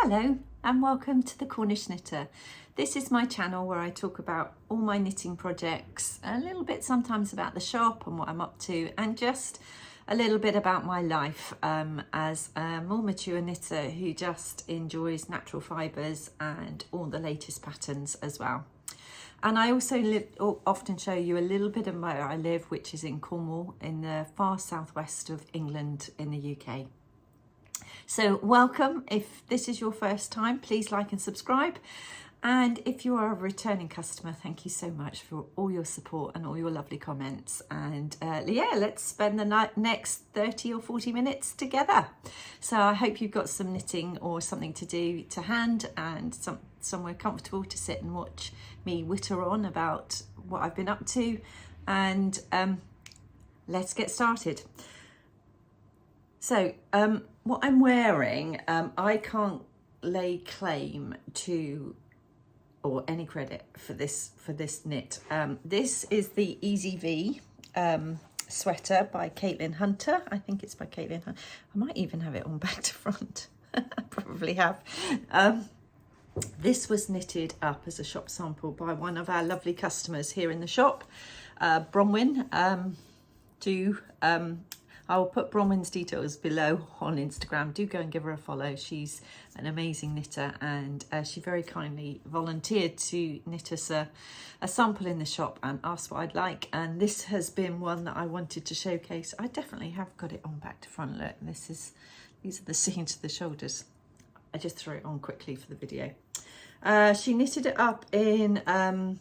Hello and welcome to the Cornish Knitter. This is my channel where I talk about all my knitting projects, a little bit sometimes about the shop and what I'm up to, and just a little bit about my life as a more mature knitter who just enjoys natural fibres and all the latest patterns as well. And I also often show you a little bit of where I live, which is in Cornwall in the far southwest of England in the UK. So welcome. If this is your first time, please like and subscribe. And if you are a returning customer, thank you so much for all your support and all your lovely comments. And yeah, let's spend the next 30 or 40 minutes together. So I hope you've got some knitting or something to do to hand and somewhere comfortable to sit and watch me witter on about what I've been up to. And let's get started. So what I'm wearing, I can't lay claim to or any credit for this knit. This is the Easy V sweater by Caitlin Hunter. I think it's by Caitlin Hunter. I might even have it on back to front. I probably have. This was knitted up as a shop sample by one of our lovely customers here in the shop, Bronwyn. I'll put Bronwyn's details below on Instagram. Do go and give her a follow. She's an amazing knitter, and she very kindly volunteered to knit us a sample in the shop and asked what I'd like. And this has been one that I wanted to showcase. I definitely have got it on back to front. Look, these are the seams to the shoulders. I just threw it on quickly for the video. She knitted it up in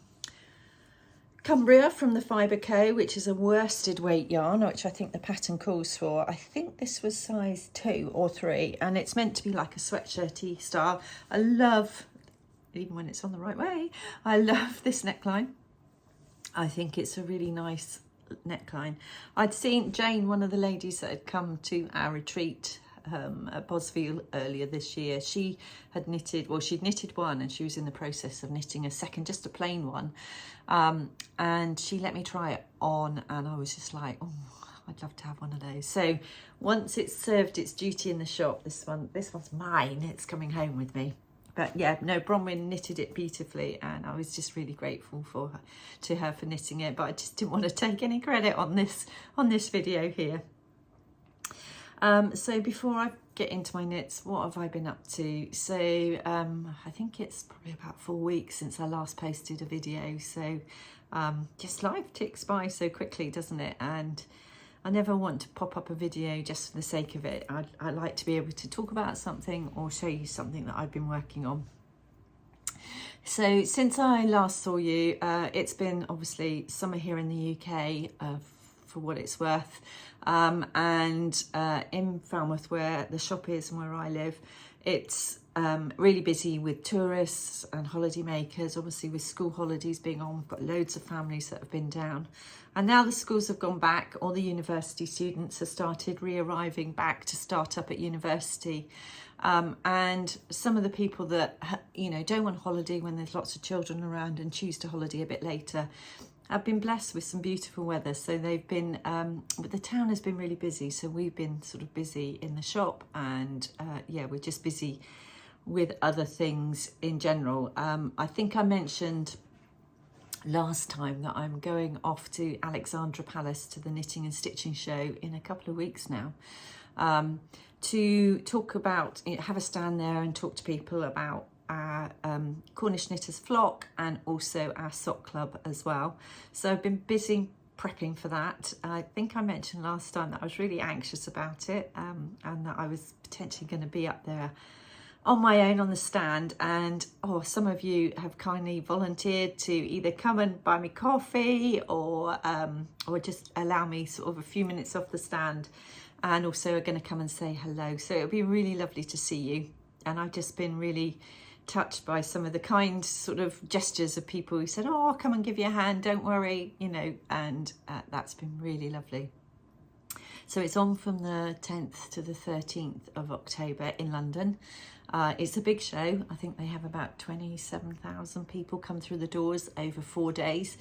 Cumbria from the Fibre Co, which is a worsted weight yarn, which I think the pattern calls for. I think this was size 2 or 3, and it's meant to be like a sweatshirty style. I love, even when it's on the right way, I love this neckline. I think it's a really nice neckline. I'd seen Jane, one of the ladies that had come to our retreat at Bosville earlier this year. She had knitted, well, she'd knitted one and she was in the process of knitting a second, just a plain one. And she let me try it on, and I was just like, oh, I'd love to have one of those. So once it's served its duty in the shop, this one's mine. It's coming home with me. But yeah, no, Bronwyn knitted it beautifully, and I was just really grateful to her for knitting it. But I just didn't want to take any credit on this video here. So before I get into my knits, what have I been up to? So I think it's probably about 4 weeks since I last posted a video. So just life ticks by so quickly, doesn't it? And I never want to pop up a video just for the sake of it. I like to be able to talk about something or show you something that I've been working on. So since I last saw you, it's been obviously summer here in the UK, for what it's worth, and in Falmouth, where the shop is and where I live, it's really busy with tourists and holiday makers. Obviously with school holidays being on, we've got loads of families that have been down, and now the schools have gone back. All the university students have started re-arriving back to start up at university, and some of the people that don't want holiday when there's lots of children around and choose to holiday a bit later, I've been blessed with some beautiful weather, so they've been, but the town has been really busy, so we've been sort of busy in the shop, and yeah, we're just busy with other things in general. I think I mentioned last time that I'm going off to Alexandra Palace to the Knitting and Stitching Show in a couple of weeks now, to talk about, have a stand there and talk to people about our Cornish Knitters flock and also our sock club as well. So I've been busy prepping for that. I think I mentioned last time that I was really anxious about it, and that I was potentially going to be up there on my own on the stand, and some of you have kindly volunteered to either come and buy me coffee or just allow me sort of a few minutes off the stand, and also are going to come and say hello. So it'll be really lovely to see you, and I've just been really touched by some of the kind sort of gestures of people who said, oh, I'll come and give you a hand, don't worry, and that's been really lovely. So it's on from the 10th to the 13th of October in London. It's a big show. I think they have about 27,000 people come through the doors over 4 days.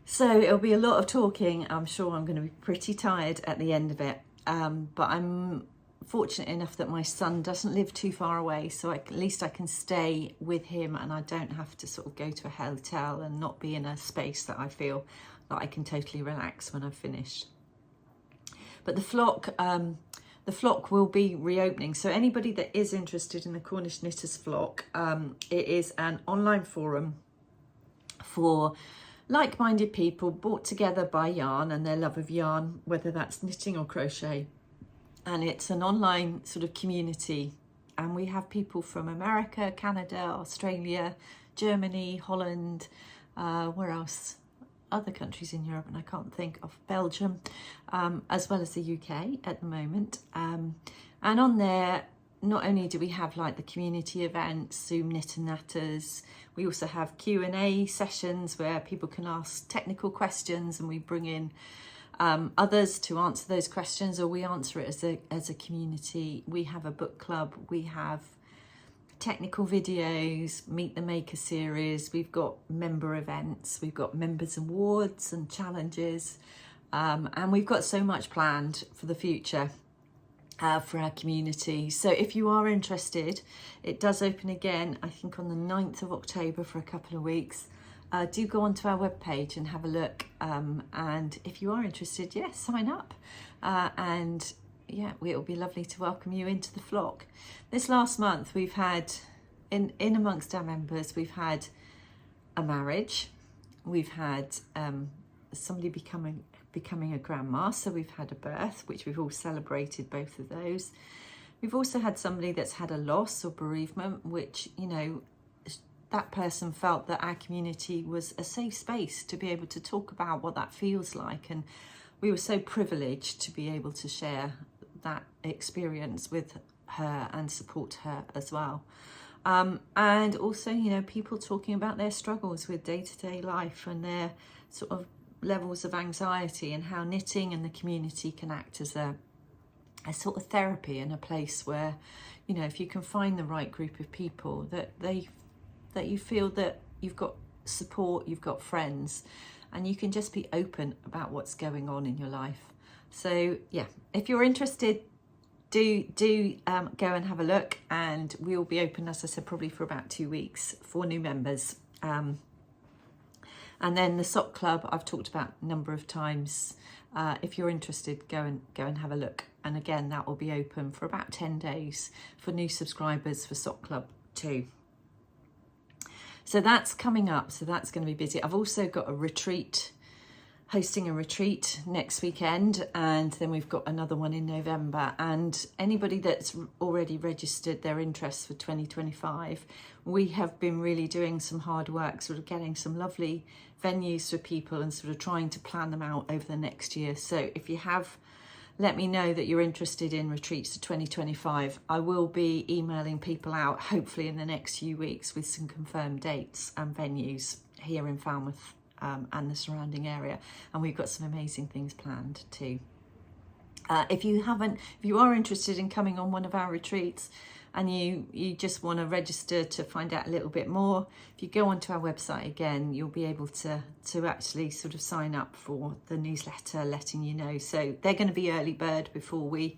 So it'll be a lot of talking. I'm sure I'm going to be pretty tired at the end of it. But I'm fortunate enough that my son doesn't live too far away, so at least I can stay with him and I don't have to sort of go to a hotel and not be in a space that I feel that I can totally relax when I've finished. But the flock will be reopening, so anybody that is interested in the Cornish Knitters flock, it is an online forum for like-minded people brought together by yarn and their love of yarn, whether that's knitting or crochet. And it's an online sort of community, and we have people from America, Canada, Australia, Germany, Holland, where else? Other countries in Europe, and I can't think of, Belgium, as well as the UK at the moment. And on there, not only do we have like the community events, Zoom Knit and Natters, we also have Q&A sessions where people can ask technical questions and we bring in others to answer those questions, or we answer it as a community. We have a book club, we have technical videos, Meet the Maker series, we've got member events, we've got members awards and challenges, and we've got so much planned for the future for our community. So if you are interested, it does open again, I think on the 9th of October for a couple of weeks. Do go onto our webpage and have a look, and if you are interested, yes, sign up, and yeah, it'll be lovely to welcome you into the flock. This last month we've had, in amongst our members, we've had a marriage, we've had somebody becoming a grandma, so we've had a birth, which we've all celebrated both of those. We've also had somebody that's had a loss or bereavement, which, you know, that person felt that our community was a safe space to be able to talk about what that feels like, and we were so privileged to be able to share that experience with her and support her as well. And also, you know, people talking about their struggles with day-to-day life and their sort of levels of anxiety, and how knitting and the community can act as a sort of therapy and a place where, you know, if you can find the right group of people, that you feel that you've got support, you've got friends, and you can just be open about what's going on in your life. So yeah, if you're interested, do go and have a look, and we'll be open, as I said, probably for about 2 weeks for new members. And then the sock club I've talked about a number of times. If you're interested, go and have a look, and again that will be open for about 10 days for new subscribers for sock club too. So that's coming up, so that's going to be busy. I've also got a retreat, hosting a retreat next weekend, and then we've got another one in November. And anybody that's already registered their interest for 2025, we have been really doing some hard work, sort of getting some lovely venues for people and sort of trying to plan them out over the next year. So if you have, let me know that you're interested in retreats to 2025. I will be emailing people out, hopefully in the next few weeks, with some confirmed dates and venues here in Falmouth and the surrounding area. And we've got some amazing things planned too. If you are interested in coming on one of our retreats and you just want to register to find out a little bit more, if you go onto our website again, you'll be able to actually sort of sign up for the newsletter letting you know. So they're going to be early bird before we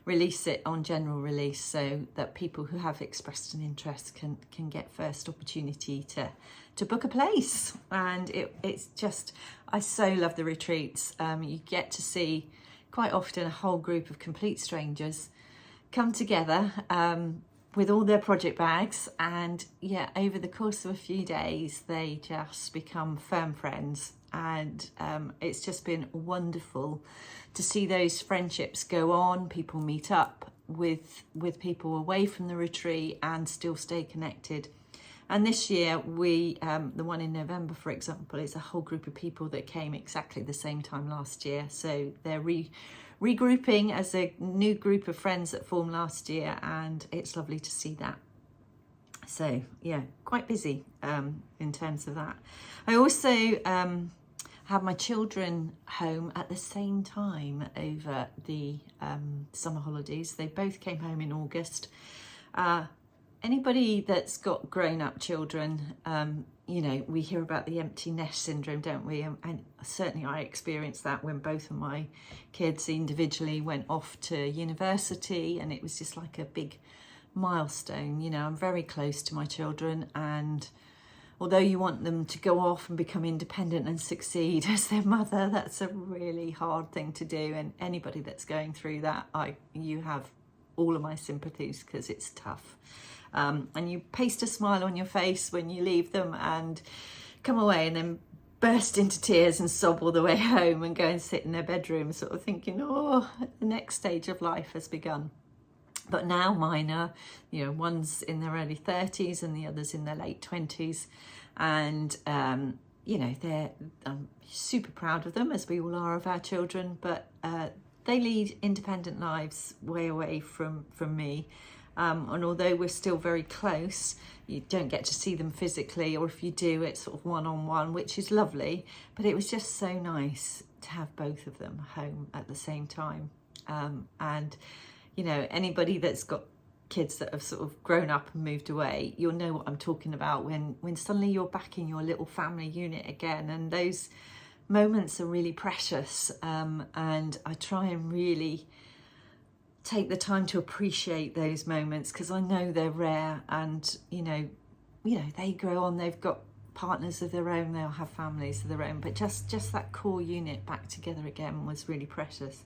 release it on general release, so that people who have expressed an interest can get first opportunity to book a place. And it's just, I so love the retreats. You get to see quite often a whole group of complete strangers come together with all their project bags, and yeah, over the course of a few days they just become firm friends. And it's just been wonderful to see those friendships go on. People meet up with people away from the retreat and still stay connected. And this year we the one in November, for example, is a whole group of people that came exactly the same time last year, so they're regrouping as a new group of friends that formed last year, and it's lovely to see that. So yeah, quite busy in terms of that. I also have my children home at the same time over the summer holidays. They both came home in August. anybody that's got grown-up children, you know, we hear about the empty nest syndrome, don't we? And certainly I experienced that when both of my kids individually went off to university, and it was just like a big milestone. You know, I'm very close to my children, and although you want them to go off and become independent and succeed as their mother, that's a really hard thing to do. And anybody that's going through that, you have all of my sympathies, because it's tough. And you paste a smile on your face when you leave them and come away, and then burst into tears and sob all the way home and go and sit in their bedroom sort of thinking, oh, the next stage of life has begun. But now mine are, you know, one's in their early 30s and the other's in their late 20s. And, you know, I'm super proud of them, as we all are of our children, but they lead independent lives way away from me. And although we're still very close, you don't get to see them physically, or if you do, it's sort of one-on-one, which is lovely. But it was just so nice to have both of them home at the same time. And, you know, anybody that's got kids that have sort of grown up and moved away, you'll know what I'm talking about when suddenly you're back in your little family unit again. And those moments are really precious. And I try and really take the time to appreciate those moments, because I know they're rare. And you know they grow on, they've got partners of their own, they'll have families of their own, but just that core unit back together again was really precious.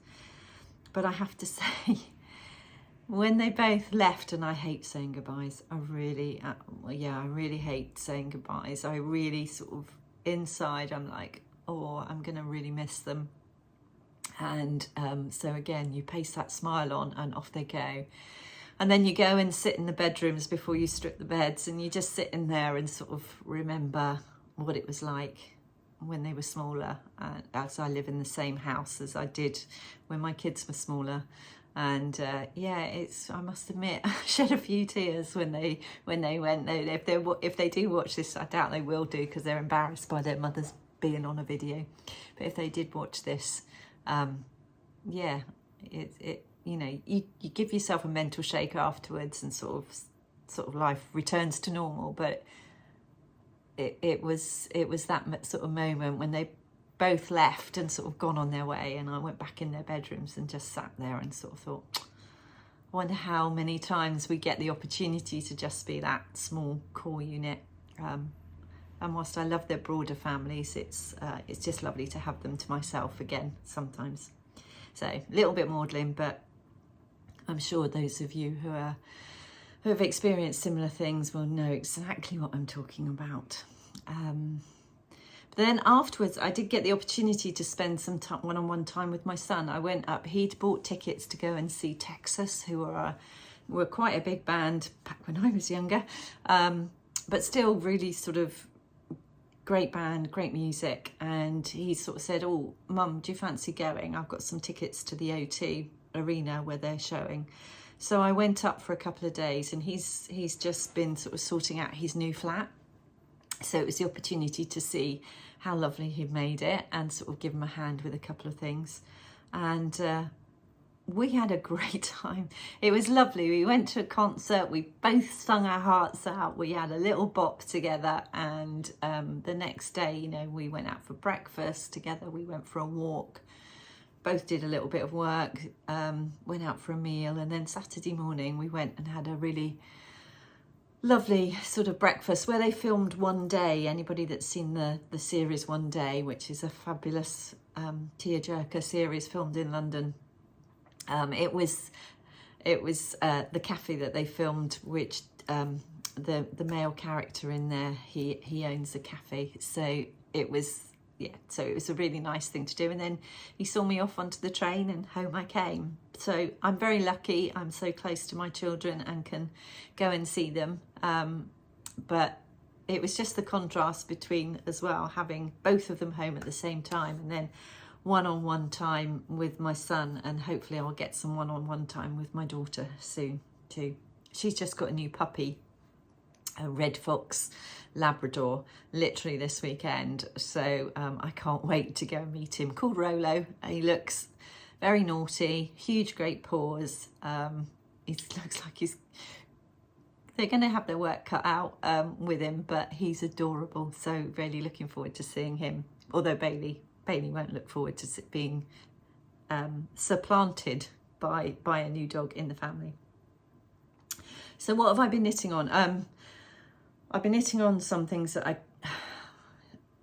But I have to say, when they both left, and I hate saying goodbyes, I really hate saying goodbyes. I really sort of inside, I'm like, oh, I'm gonna really miss them. And so again, you paste that smile on and off they go. And then you go and sit in the bedrooms before you strip the beds, and you just sit in there and sort of remember what it was like when they were smaller, as I live in the same house as I did when my kids were smaller. And I must admit, I shed a few tears when they went. If they do watch this, I doubt they will do, because they're embarrassed by their mothers being on a video. But if they did watch this, you know, you give yourself a mental shake afterwards, and sort of life returns to normal. But it was that sort of moment when they both left and sort of gone on their way, and I went back in their bedrooms and just sat there and sort of thought, I wonder how many times we get the opportunity to just be that small core unit. And whilst I love their broader families, it's just lovely to have them to myself again sometimes. So a little bit maudlin, but I'm sure those of you who have experienced similar things will know exactly what I'm talking about. But then afterwards, I did get the opportunity to spend some one-on-one time with my son. I went up, he'd bought tickets to go and see Texas, who were quite a big band back when I was younger, but still really sort of great band, great music. And he sort of said, oh, Mum, do you fancy going? I've got some tickets to the O2 Arena where they're showing. So I went up for a couple of days, and he's just been sort of sorting out his new flat. So it was the opportunity to see how lovely he'd made it and sort of give him a hand with a couple of things. And we had a great time. It was lovely. We went to a concert. We both sung our hearts out. We had a little bop together. And the next day, you know, we went out for breakfast together. We went for a walk. Both did a little bit of work, went out for a meal. And then Saturday morning, we went and had a really lovely sort of breakfast where they filmed One Day. Anybody that's seen the series One Day, which is a fabulous tearjerker series filmed in London. It was the cafe that they filmed, which the male character in there, he owns a cafe. So it was a really nice thing to do. And then he saw me off onto the train, and home I came. So I'm very lucky. I'm so close to my children and can go and see them. But it was just the contrast between, as well, having both of them home at the same time, and then one-on-one time with my son, and hopefully I'll get some one-on-one time with my daughter soon too. She's just got a new puppy, a red fox Labrador, literally this weekend. So I can't wait to go and meet him, called Rolo. He looks very naughty, huge great paws. He looks like they're going to have their work cut out with him, but he's adorable. So really looking forward to seeing him. Although Bailey won't look forward to being supplanted by a new dog in the family. So what have I been knitting on? I've been knitting on some things that I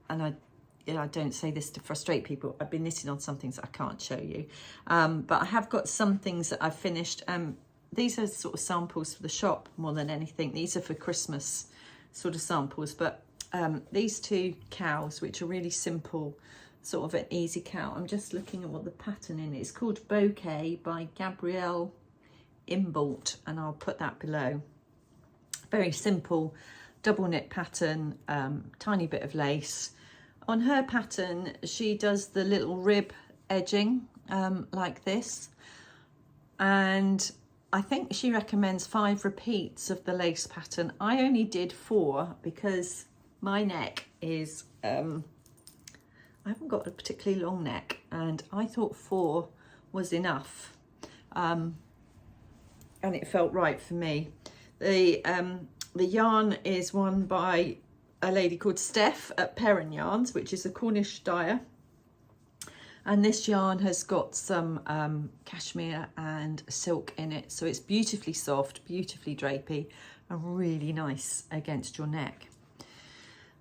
don't say this to frustrate people. I've been knitting on some things that I can't show you. But I have got some things that I've finished. These are sort of samples for the shop more than anything. These are for Christmas sort of samples. But these two cows, which are really simple, sort of an easy cow. I'm just looking at what the pattern in it. It's called Bouquet by Gabrielle Imbolt, and I'll put that below. Very simple double knit pattern, tiny bit of lace. On her pattern, she does the little rib edging like this, and I think she recommends 5 repeats of the lace pattern. I only did 4 because my neck is, I haven't got a particularly long neck, and I thought 4 was enough, and it felt right for me. The yarn is one by a lady called Steph at Perran Yarns, which is a Cornish dyer. And this yarn has got some cashmere and silk in it. So it's beautifully soft, beautifully drapey, and really nice against your neck.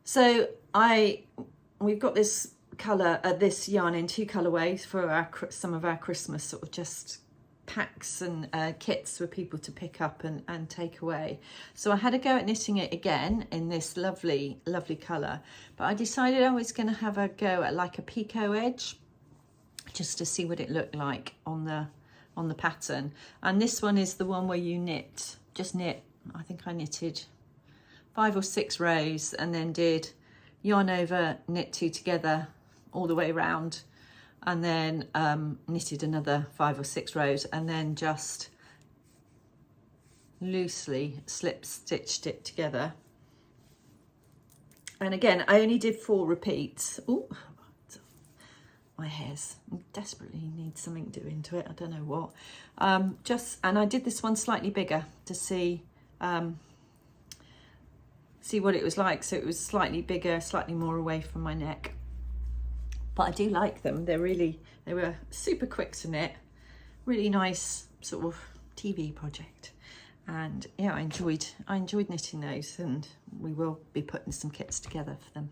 So we've got this colour, this yarn in 2 colourways for some of our Christmas sort of just packs and kits for people to pick up and take away. So I had a go at knitting it again in this lovely colour, but I decided I was going to have a go at like a picot edge just to see what it looked like on the pattern. And this one is the one where you just knit, I think I knitted 5 or 6 rows and then did yarn over, knit 2 together all the way around, and then knitted another 5 or 6 rows, and then just loosely slip stitched it together. And again, I only did 4 repeats. Ooh, my hairs desperately need something doing to it. I don't know what. And I did this one slightly bigger to see what it was like. So it was slightly bigger, slightly more away from my neck. But I do like them. They were super quick to knit. Really nice sort of TV project. And yeah, I enjoyed knitting those, and we will be putting some kits together for them.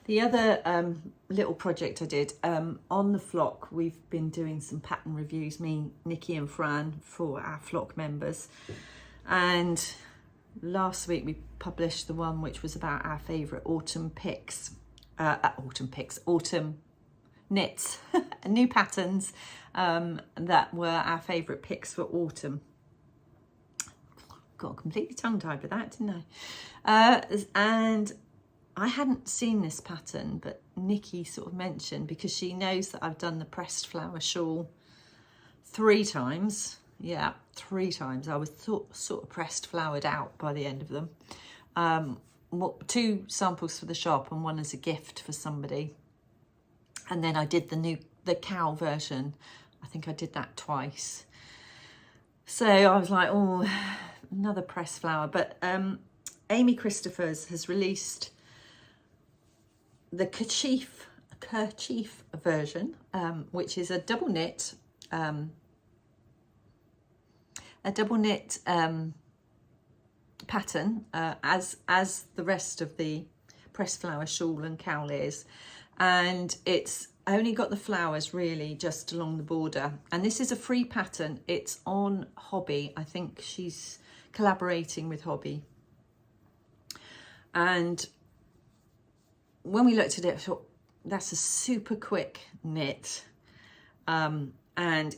The other little project I did, on the flock, we've been doing some pattern reviews, me, Nikki and Fran, for our flock members. And last week we published the one which was about our favourite autumn knits, new patterns that were our favourite picks for autumn. Got completely tongue-tied with that, didn't I? And I hadn't seen this pattern, but Nikki sort of mentioned, because she knows that I've done the pressed flower shawl 3 times. Yeah, 3 times. I was sort of pressed flowered out by the end of them. 2 samples for the shop and 1 as a gift for somebody. And then I did the cow version. I think I did that twice. So I was like, oh, another pressed flower. But Amy Christophers has released the kerchief version, which is a double knit pattern, as the rest of the pressed flower shawl and cowl is, and it's only got the flowers really just along the border. And this is a free pattern. It's on Hobby. I think she's collaborating with Hobby. And when we looked at it, I thought, that's a super quick knit. And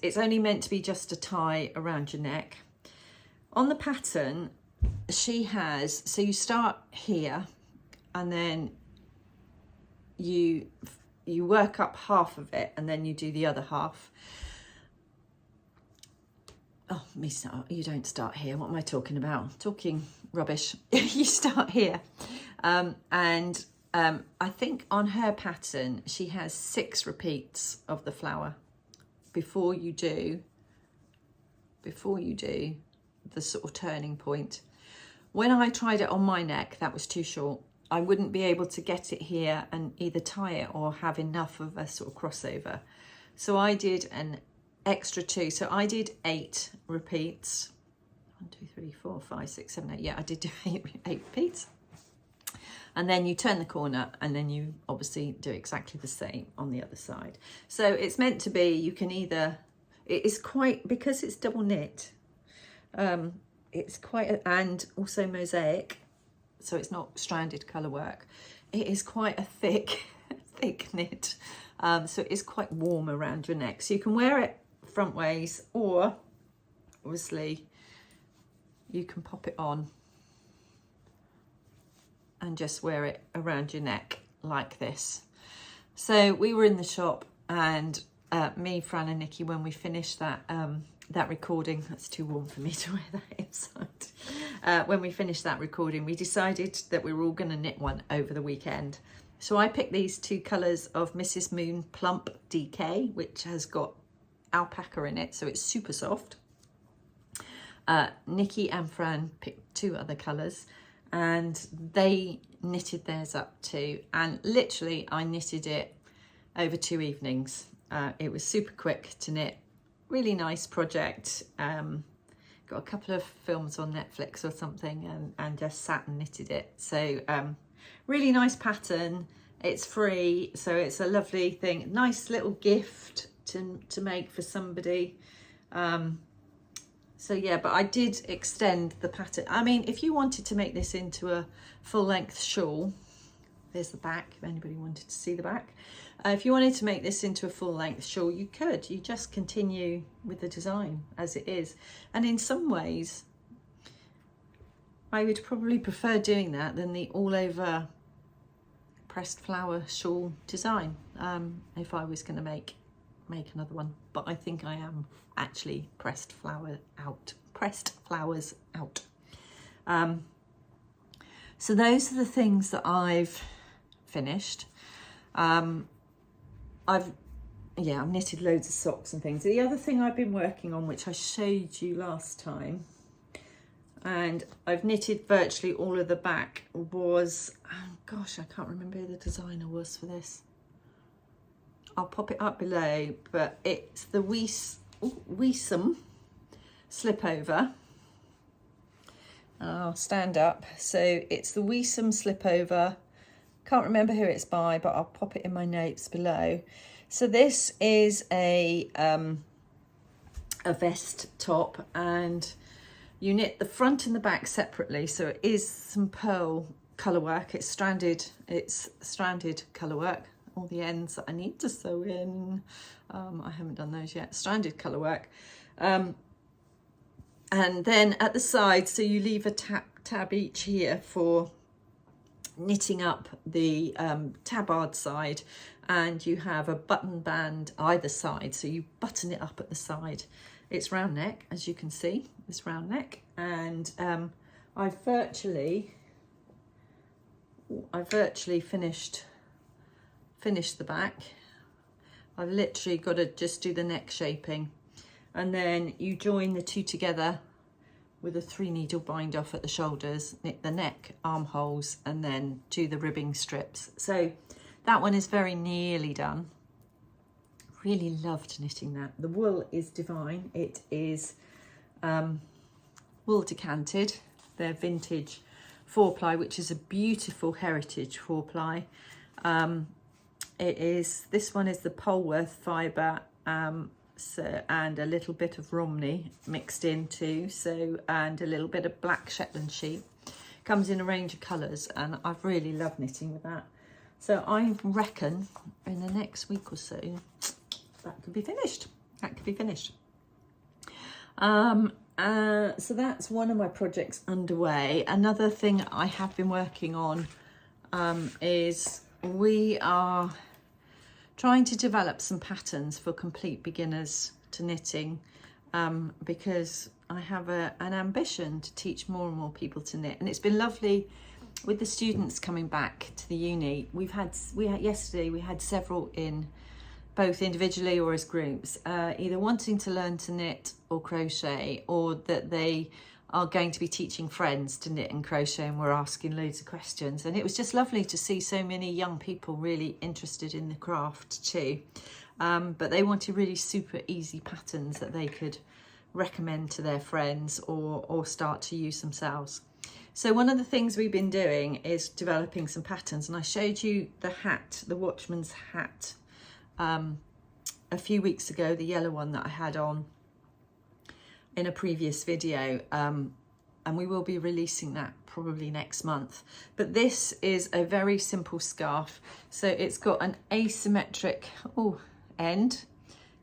it's only meant to be just a tie around your neck. On the pattern, she has, so you start here and then you work up half of it and then you do the other half. Oh, you don't start here. What am I talking about? Talking rubbish. You start here. I think on her pattern, she has 6 repeats of the flower before you do the sort of turning point. When I tried it on my neck, that was too short. I wouldn't be able to get it here and either tie it or have enough of a sort of crossover. So I did an extra 2. So I did 8 repeats. 1, 2, 3, 4, 5, 6, 7, 8. Yeah, I did do 8 repeats. And then you turn the corner and then you obviously do exactly the same on the other side. So it's meant to be, you can either, it is quite, because it's double knit, it's quite, and also mosaic, so it's not stranded colour work. It is quite a thick, thick knit. So it is quite warm around your neck. So you can wear it front ways, or obviously you can pop it on and just wear it around your neck like this. So we were in the shop, and me, Fran and Nikki, when we finished that that recording, that's too warm for me to wear that inside. When we finished that recording, we decided that we were all gonna knit one over the weekend. So I picked these 2 colours of Mrs. Moon Plump DK, which has got alpaca in it, so it's super soft. Nikki and Fran picked 2 other colours, and they knitted theirs up too. And literally I knitted it over 2 evenings. It was super quick to knit, really nice project. Got a couple of films on Netflix or something, and just sat and knitted it. So really nice pattern. It's free, so it's a lovely thing. Nice little gift to make for somebody. So yeah, but I did extend the pattern. I mean, if you wanted to make this into a full-length shawl, there's the back, if anybody wanted to see the back. If you wanted to make this into a full-length shawl, you could. You just continue with the design as it is. And in some ways, I would probably prefer doing that than the all-over pressed flower shawl design, if I was going to make another one. But I think I am actually pressed flowers out. So those are the things that I've finished. I've knitted loads of socks and things. The other thing I've been working on, which I showed you last time, and I've knitted virtually all of the back, was, oh gosh, I can't remember who the designer was for this. I'll pop it up below, but it's the Whome Slipover. I'll stand up. So it's the Whome Slipover. Can't remember who it's by, but I'll pop it in my notes below. So this is a vest top, and you knit the front and the back separately. So it is some pearl colour work. It's stranded colour work. All the ends that I need to sew in. I haven't done those yet. Stranded colour work. And then at the side, so you leave a tab each here for knitting up the tabard side, and you have a button band either side, so you button it up at the side. It's round neck, as you can see, it's round neck, and I've virtually finished the back. I've literally got to just do the neck shaping, and then you join the 2 together with a 3-needle bind off at the shoulders, knit the neck armholes, and then do the ribbing strips. So that one is very nearly done. Really loved knitting that. The wool is divine. It is wool decanted. They're vintage 4-ply, which is a beautiful heritage 4-ply. This one is the Polworth fibre, and a little bit of Romney mixed in too, and a little bit of black Shetland sheep. Comes in a range of colours, and I've really loved knitting with that. So I reckon in the next week or so that could be finished. So that's one of my projects underway. Another thing I have been working on is we are trying to develop some patterns for complete beginners to knitting, because I have an ambition to teach more and more people to knit. And it's been lovely with the students coming back to the uni. Yesterday we had several in, both individually or as groups, either wanting to learn to knit or crochet, or that they are going to be teaching friends to knit and crochet, and we're asking loads of questions, and it was just lovely to see so many young people really interested in the craft too. But they wanted really super easy patterns that they could recommend to their friends or start to use themselves. So one of the things we've been doing is developing some patterns, and I showed you the hat, the Watchman's hat, a few weeks ago, the yellow one that I had on in a previous video, and we will be releasing that probably next month. But this is a very simple scarf, so it's got an asymmetric end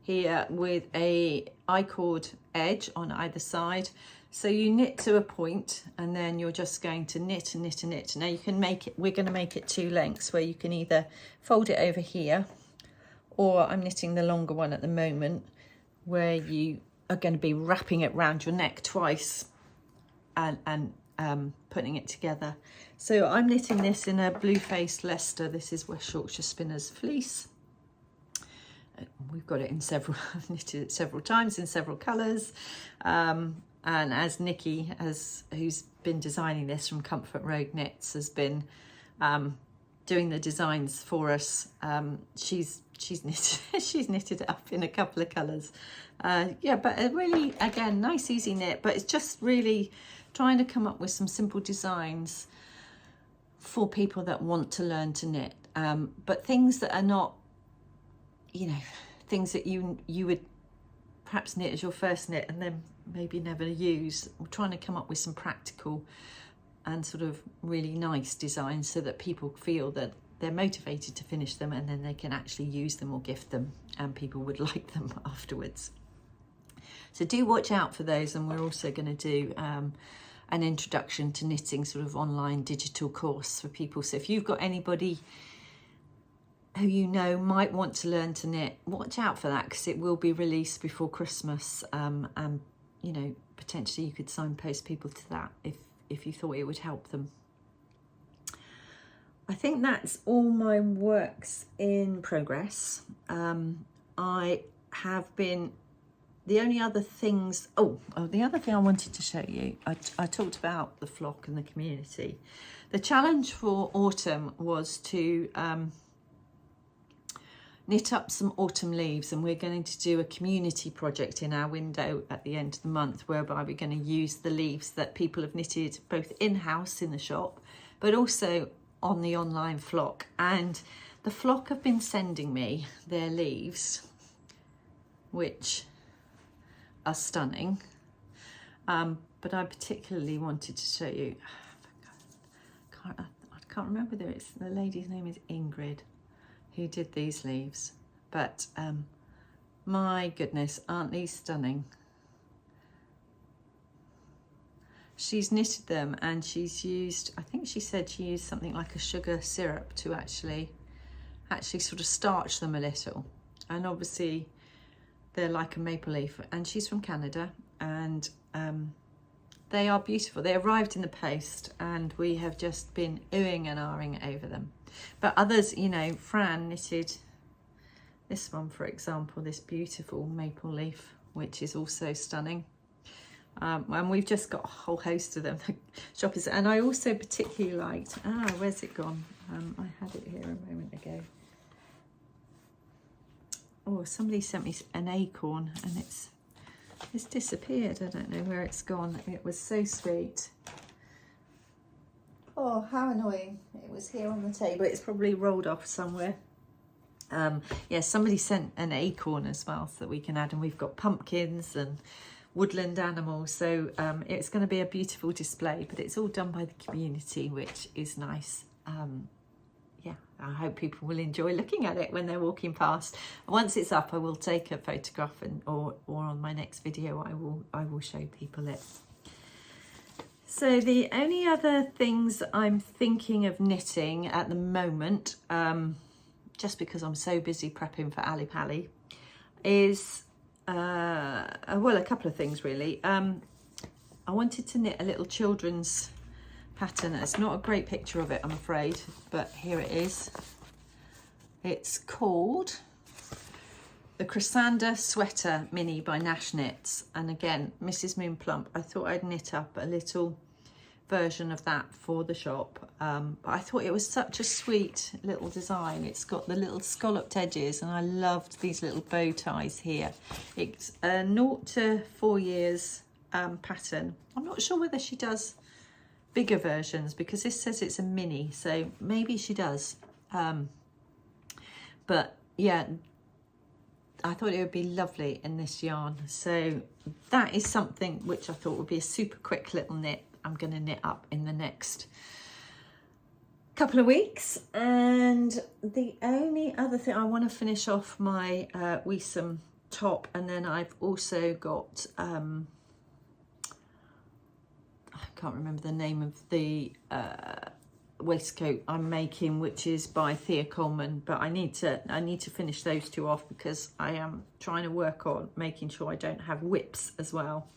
here with a I-cord edge on either side. So you knit to a point, and then you're just going to knit and knit and knit. Now you can make it, we're going to make it 2 lengths, where you can either fold it over here, or I'm knitting the longer one at the moment, where you are going to be wrapping it round your neck twice and putting it together. So I'm knitting this in a blue-faced Leicester. This is West Yorkshire Spinners fleece. We've got it in several, I've knitted it several times in several colours. And as Nikki, who's been designing this from Comfort Road Knits, has been doing the designs for us, she's knitted it up in a couple of colours. Yeah, but a really, again, nice easy knit, but it's just really trying to come up with some simple designs for people that want to learn to knit, but things that are not, you know, things that you would perhaps knit as your first knit and then maybe never use. We're trying to come up with some practical and sort of really nice designs so that people feel that they're motivated to finish them, and then they can actually use them or gift them, and people would like them afterwards. So do watch out for those, and we're also going to do an introduction to knitting sort of online digital course for people. So if you've got anybody who you know might want to learn to knit, watch out for that, because it will be released before Christmas, and you know, potentially you could signpost people to that if you thought it would help them. I think that's all my works in progress. I have been, the only other things, the other thing I wanted to show you, I talked about the flock and the community. The challenge for autumn was to knit up some autumn leaves, and we're going to do a community project in our window at the end of the month, whereby we're going to use the leaves that people have knitted both in-house in the shop, but also on the online flock. And the flock have been sending me their leaves, which are stunning, but I particularly wanted to show you, I can't remember whether it's, the lady's name is Ingrid, who did these leaves, but my goodness, aren't these stunning? She's knitted them, and she's used, I think she said she used something like a sugar syrup to actually sort of starch them a little. And obviously they're like a maple leaf, and she's from Canada, and they are beautiful. They arrived in the post, and we have just been oohing and ahhing over them. But others, you know, Fran knitted this one, for example, this beautiful maple leaf, which is also stunning. And we've just got a whole host of them. The shop is, and I also particularly liked, where's it gone? I had it here a moment ago. Oh, somebody sent me an acorn, and it's disappeared. I don't know where it's gone. It was so sweet. Oh, how annoying. It was here on the table. It's probably rolled off somewhere. Yeah, somebody sent an acorn as well, so that we can add, and we've got pumpkins and woodland animals, so it's going to be a beautiful display, but it's all done by the community, which is nice. Yeah, I hope people will enjoy looking at it when they're walking past. Once it's up, I will take a photograph, or on my next video I will show people it. So the only other things I'm thinking of knitting at the moment, just because I'm so busy prepping for Ali Pali, is well, a couple of things really. I wanted to knit a little children's pattern. It's not a great picture of it, I'm afraid, but here it is. It's called the Chrysanda Sweater Mini by Nash Knits. And again, Mrs. Moon Plump, I thought I'd knit up a little version of that for the shop. But I thought it was such a sweet little design. It's got the little scalloped edges, and I loved these little bow ties here. It's a 0 to 4 years pattern. I'm not sure whether she does bigger versions, because this says it's a mini, so maybe she does. But yeah, I thought it would be lovely in this yarn. So that is something which I thought would be a super quick little knit. I'm going to knit up in the next couple of weeks. And the only other thing, I want to finish off my Whome top, and then I've also got I can't remember the name of the waistcoat I'm making, which is by Thea Coleman, but I need to finish those two off, because I am trying to work on making sure I don't have whips as well.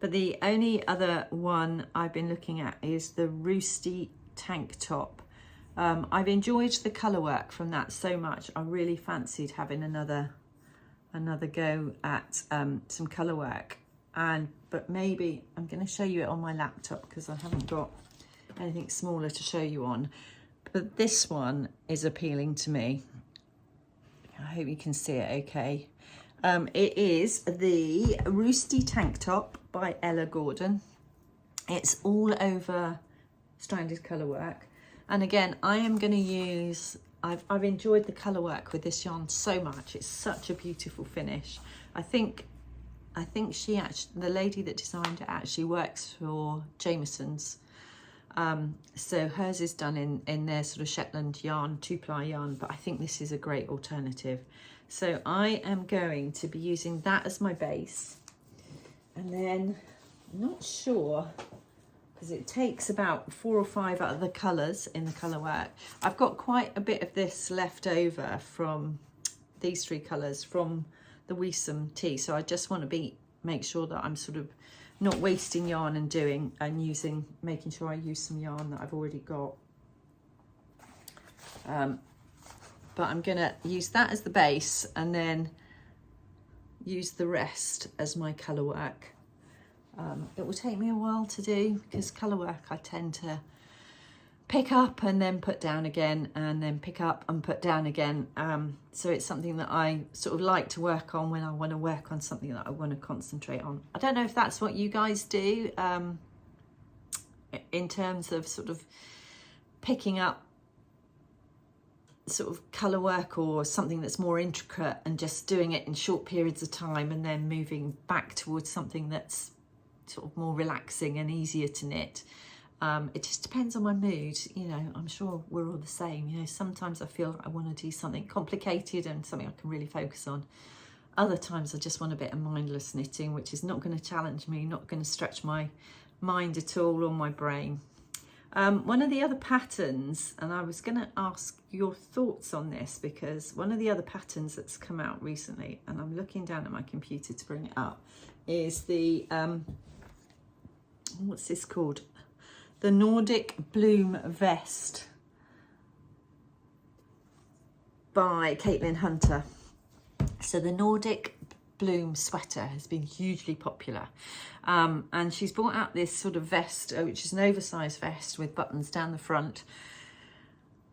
But the only other one I've been looking at is the Rosie Tank top. I've enjoyed the colour work from that so much. I really fancied having another go at some colour work. But maybe I'm going to show you it on my laptop, because I haven't got anything smaller to show you on. But this one is appealing to me. I hope you can see it okay. It is the Rosie Tank top by Ella Gordon. It's all over stranded colour work, and again, I am going to use, I've enjoyed the colour work with this yarn so much. It's such a beautiful finish. I think she actually, the lady that designed it, actually works for Jameson's. So hers is done in their sort of Shetland yarn, 2-ply yarn, but I think this is a great alternative. So I am going to be using that as my base, and then I'm not sure, because it takes about 4 or 5 other colours in the colour work. I've got quite a bit of this left over from these 3 colours from the Whome tea, so I just want to make sure that I'm sort of not wasting yarn and making sure I use some yarn that I've already got. But I'm going to use that as the base, and then use the rest as my colour work. It will take me a while to do, because colour work I tend to pick up and then put down again, and then pick up and put down again. So it's something that I sort of like to work on when I want to work on something that I want to concentrate on. I don't know if that's what you guys do in terms of sort of picking up sort of colour work or something that's more intricate and just doing it in short periods of time, and then moving back towards something that's sort of more relaxing and easier to knit. It just depends on my mood, you know. I'm sure we're all the same, you know. Sometimes I feel I want to do something complicated and something I can really focus on. Other times I just want a bit of mindless knitting, which is not going to challenge me, not going to stretch my mind at all, or my brain. One of the other patterns, and I was going to ask your thoughts on this, because one of the other patterns that's come out recently, and I'm looking down at my computer to bring it up, is the, what's this called? The Nordic Bloom vest by Caitlin Hunter. So the Nordic Bloom sweater has been hugely popular, and she's brought out this sort of vest, which is an oversized vest with buttons down the front,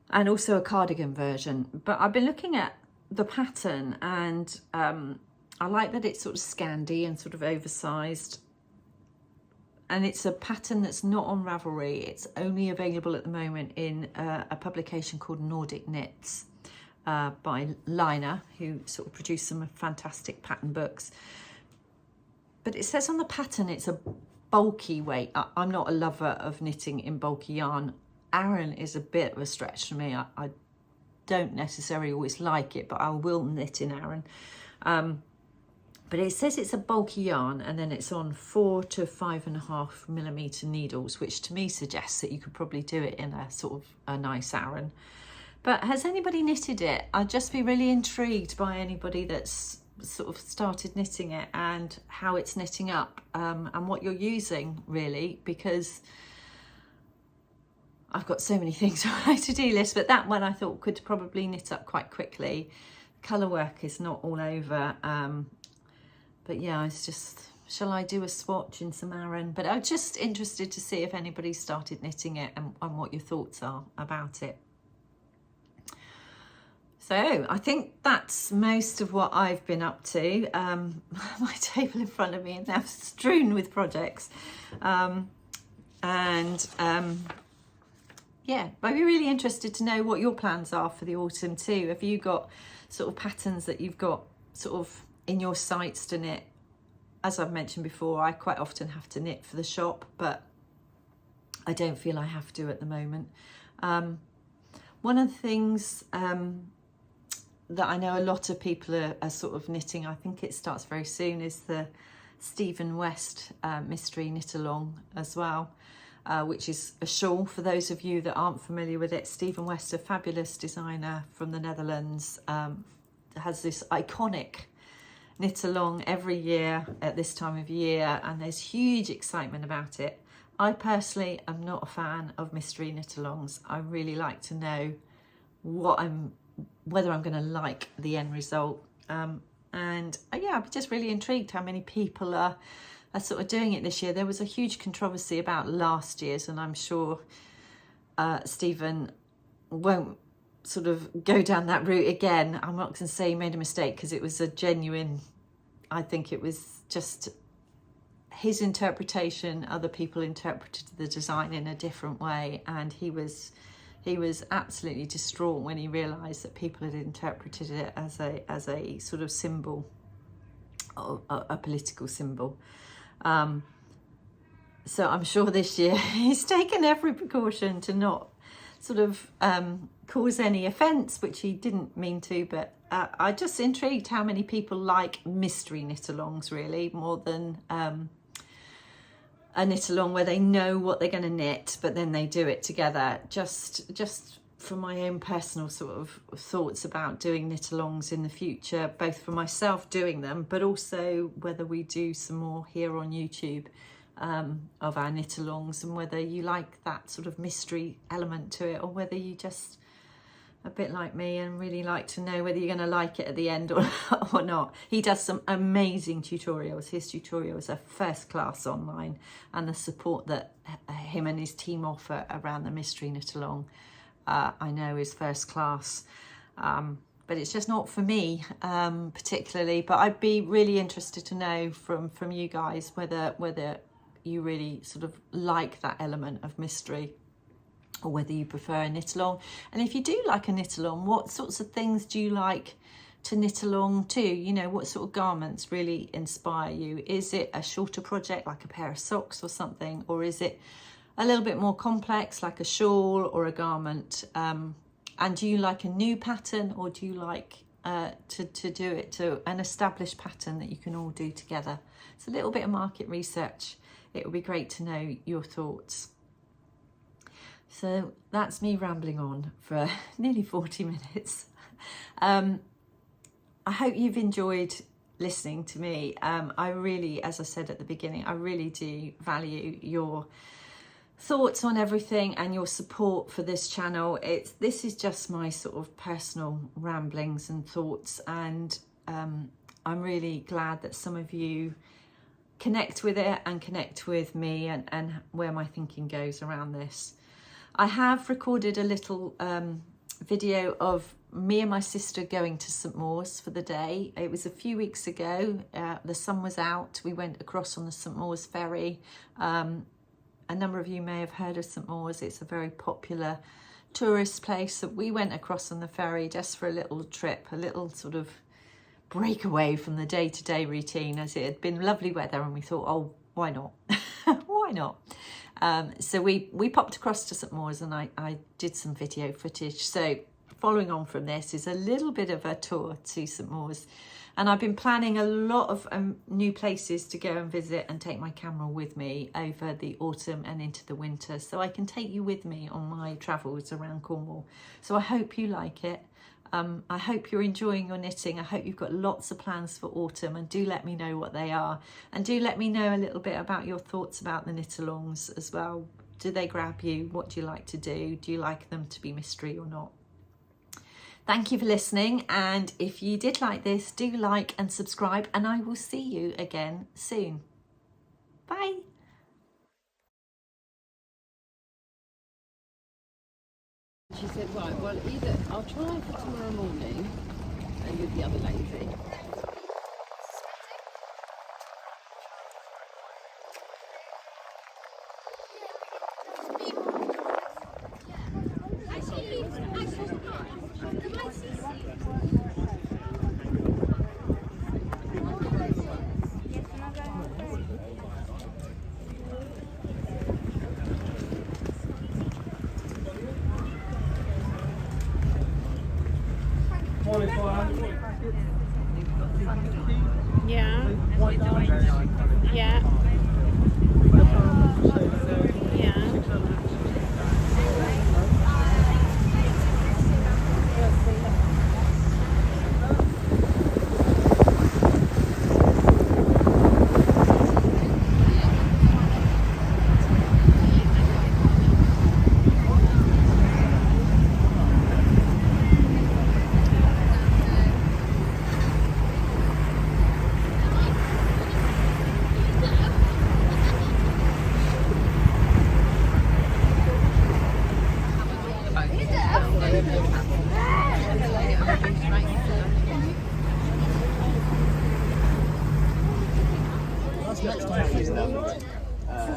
and also a cardigan version. But I've been looking at the pattern, and I like that it's sort of Scandi and sort of oversized, and it's a pattern that's not on Ravelry. It's only available at the moment in a publication called Nordic Knits, by Lina, who sort of produced some fantastic pattern books. But it says on the pattern it's a bulky weight. I'm not a lover of knitting in bulky yarn. Aran is a bit of a stretch for me. I don't necessarily always like it, but I will knit in Aran. But it says it's a bulky yarn, and then it's on 4 to 5.5 millimeter needles, which to me suggests that you could probably do it in a sort of a nice Aran. But has anybody knitted it? I'd just be really intrigued by anybody that's sort of started knitting it, and how it's knitting up, and what you're using, really, because I've got so many things on my to-do list, but that one I thought could probably knit up quite quickly. colour work is not all over. But yeah, it's just, shall I do a swatch in some Aran? But I'm just interested to see if anybody started knitting it and what your thoughts are about it. So I think that's most of what I've been up to. My table in front of me is now strewn with projects. Yeah, I'd be really interested to know what your plans are for the autumn too. Have you got sort of patterns that you've got sort of in your sights to knit? As I've mentioned before, I quite often have to knit for the shop, but I don't feel I have to at the moment. One of the things that I know a lot of people are sort of knitting, I think it starts very soon, is the Stephen West mystery knit along as well, which is a shawl for those of you that aren't familiar with it. Stephen West, a fabulous designer from the Netherlands, has this iconic knit along every year at this time of year, and there's huge excitement about it. I personally am not a fan of mystery knit alongs. I really like to know whether I'm going to like the end result. And yeah, I'm just really intrigued how many people are sort of doing it this year. There was a huge controversy about last year's, and I'm sure Stephen won't sort of go down that route again. I'm not going to say he made a mistake, because it was a genuine, I think it was just his interpretation. Other people interpreted the design in a different way, and he was absolutely distraught when he realised that people had interpreted it as a sort of symbol, a political symbol. So I'm sure this year he's taken every precaution to not sort of cause any offence, which he didn't mean to, but I'm just intrigued how many people like mystery knit-alongs, really, more than a knit-along where they know what they're going to knit, but then they do it together. Just from my own personal sort of thoughts about doing knit-alongs in the future, both for myself doing them, but also whether we do some more here on YouTube of our knit-alongs, and whether you like that sort of mystery element to it, or whether you just a bit like me and really like to know whether you're going to like it at the end or not. He does some amazing tutorials. His tutorials are first class online, and the support that him and his team offer around the mystery knit-along I know is first class. But it's just not for me particularly. But I'd be really interested to know from you guys whether you really sort of like that element of mystery, or whether you prefer a knit-along. And if you do like a knit-along, what sorts of things do you like to knit along to? You know, what sort of garments really inspire you? Is it a shorter project like a pair of socks or something, or is it a little bit more complex like a shawl or a garment? And do you like a new pattern, or do you like to do it to an established pattern that you can all do together? It's a little bit of market research. It would be great to know your thoughts. So that's me rambling on for nearly 40 minutes. I hope you've enjoyed listening to me. I really, as I said at the beginning, I really do value your thoughts on everything and your support for this channel. This is just my sort of personal ramblings and thoughts, and I'm really glad that some of you connect with it and connect with me and where my thinking goes around this. I have recorded a little video of me and my sister going to St Maur's for the day. It was a few weeks ago. The sun was out. We went across on the St Maur's ferry. A number of you may have heard of St Maur's. It's a very popular tourist place. So we went across on the ferry just for a little trip, a little sort of breakaway from the day-to-day routine, as it had been lovely weather, and we thought, oh, why not? Why not? So we popped across to St Maur's, and I did some video footage. So following on from this is a little bit of a tour to St Maur's, and I've been planning a lot of new places to go and visit and take my camera with me over the autumn and into the winter, so I can take you with me on my travels around Cornwall. So I hope you like it. I hope you're enjoying your knitting. I hope you've got lots of plans for autumn, and do let me know what they are. And do let me know a little bit about your thoughts about the knit-alongs as well. Do they grab you? What do you like to do? Do you like them to be mystery or not? Thank you for listening, and if you did like this, do like and subscribe, and I will see you again soon. Bye. She said, right, well, either I'll try for tomorrow morning and with the other lady. Yeah. Yeah. Yeah.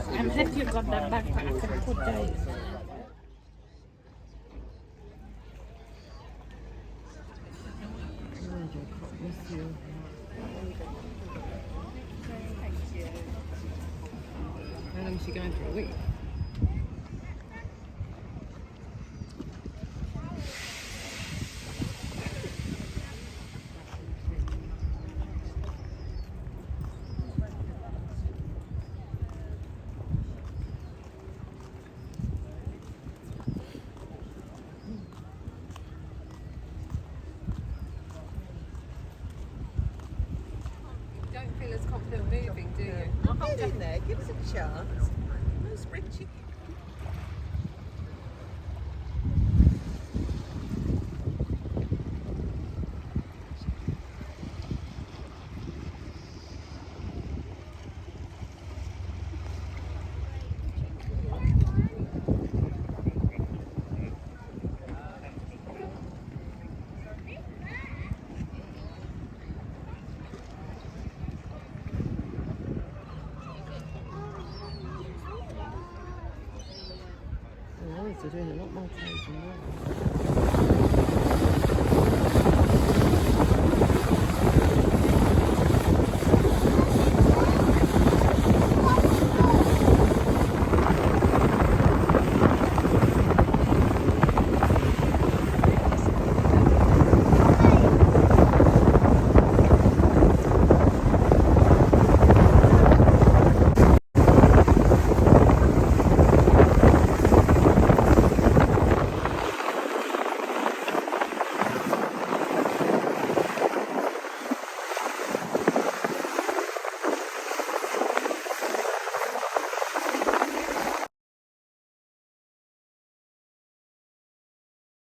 I'm happy you got that backpack. I can put that. How long is she going for? A week? Don't feel as confident moving, do you? Get in there, give us a chance. No spring chicken. They're doing a lot more clothes than that.